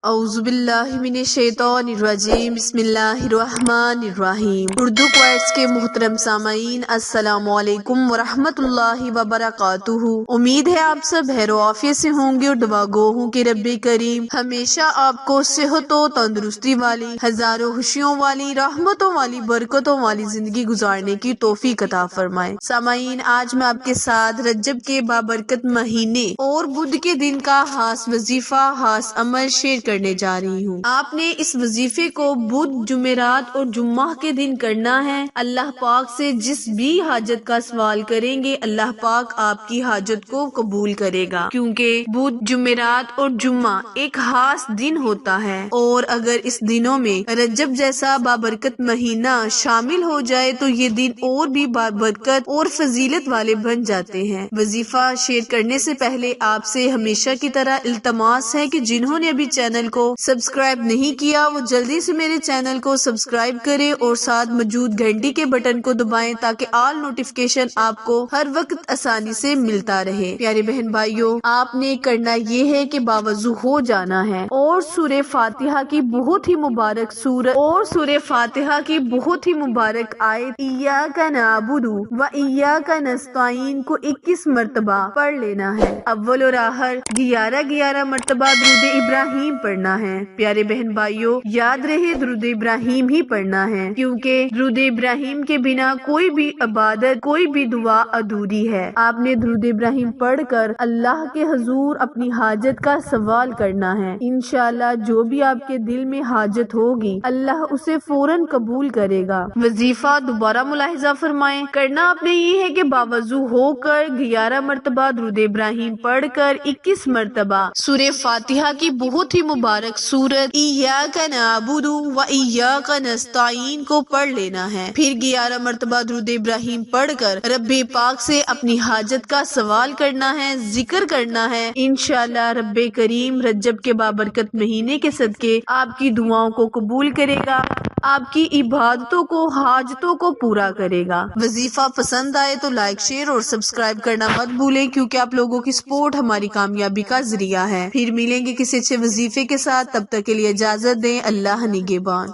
اعوذ باللہ من الشیطان الرجیم بسم اللہ الرحمن الرحیم۔ اردو کوائٹس کے محترم سامعین، السلام علیکم ورحمۃ اللہ وبرکاتہ۔ امید ہے آپ سب خیر و عافیت سے ہوں گے اور دعا گو ہوں کہ رب کریم ہمیشہ آپ کو صحت و تندرستی والی، ہزاروں خوشیوں والی، رحمتوں والی، برکتوں والی زندگی گزارنے کی توفیق عطا فرمائے۔ سامعین، آج میں آپ کے ساتھ رجب کے بابرکت مہینے اور بدھ کے دن کا خاص وظیفہ، خاص عمل شیئر کرنے جا رہی ہوں۔ آپ نے اس وظیفے کو بدھ، جمعرات اور جمعہ کے دن کرنا ہے۔ اللہ پاک سے جس بھی حاجت کا سوال کریں گے، اللہ پاک آپ کی حاجت کو قبول کرے گا، کیونکہ بدھ، جمعرات اور جمعہ ایک خاص دن ہوتا ہے، اور اگر اس دنوں میں رجب جیسا بابرکت مہینہ شامل ہو جائے تو یہ دن اور بھی بابرکت اور فضیلت والے بن جاتے ہیں۔ وظیفہ شیئر کرنے سے پہلے آپ سے ہمیشہ کی طرح التماس ہے کہ جنہوں نے ابھی چینل کو سبسکرائب نہیں کیا وہ جلدی سے میرے چینل کو سبسکرائب کریں اور ساتھ موجود گھنٹی کے بٹن کو دبائیں تاکہ آل نوٹیفیکیشن آپ کو ہر وقت آسانی سے ملتا رہے۔ پیارے بہن بھائیوں، آپ نے کرنا یہ ہے کہ باوضو ہو جانا ہے اور سورہ فاتحہ کی بہت ہی مبارک سورت اور سورہ فاتحہ کی بہت ہی مبارک آیت ایاک نعبد و ایاک نستعین کو 21 مرتبہ پڑھ لینا ہے۔ اول اور آخر 11 مرتبہ درود ابراہیم پڑھنا ہے۔ پیارے بہن بھائیوں، یاد رہے درود ابراہیم ہی پڑھنا ہے، کیونکہ درود ابراہیم کے بنا کوئی بھی عبادت، کوئی بھی دعا ادھوری ہے۔ آپ نے درود ابراہیم پڑھ کر اللہ کے حضور اپنی حاجت کا سوال کرنا ہے۔ انشاءاللہ جو بھی آپ کے دل میں حاجت ہوگی اللہ اسے فوراً قبول کرے گا۔ وظیفہ دوبارہ ملاحظہ فرمائیں، کرنا آپ نے یہ ہے کہ باوضو ہو کر 11 مرتبہ درود ابراہیم پڑھ کر 21 مرتبہ سورہ فاتحہ کی بہت ہی مبارک سورت ایاک نعبد و ایاک نستعین کو پڑھ لینا ہے۔ پھر 11 مرتبہ درود ابراہیم پڑھ کر رب پاک سے اپنی حاجت کا سوال کرنا ہے، ذکر کرنا ہے۔ انشاءاللہ رب کریم رجب کے بابرکت مہینے کے صدقے آپ کی دعاؤں کو قبول کرے گا، آپ کی عبادتوں کو، حاجتوں کو پورا کرے گا۔ وظیفہ پسند آئے تو لائک، شیئر اور سبسکرائب کرنا مت بھولیں، کیونکہ آپ لوگوں کی سپورٹ ہماری کامیابی کا ذریعہ ہے۔ پھر ملیں گے کسی اچھے وظیفے کے ساتھ، تب تک کے لیے اجازت دیں۔ اللہ نگہبان۔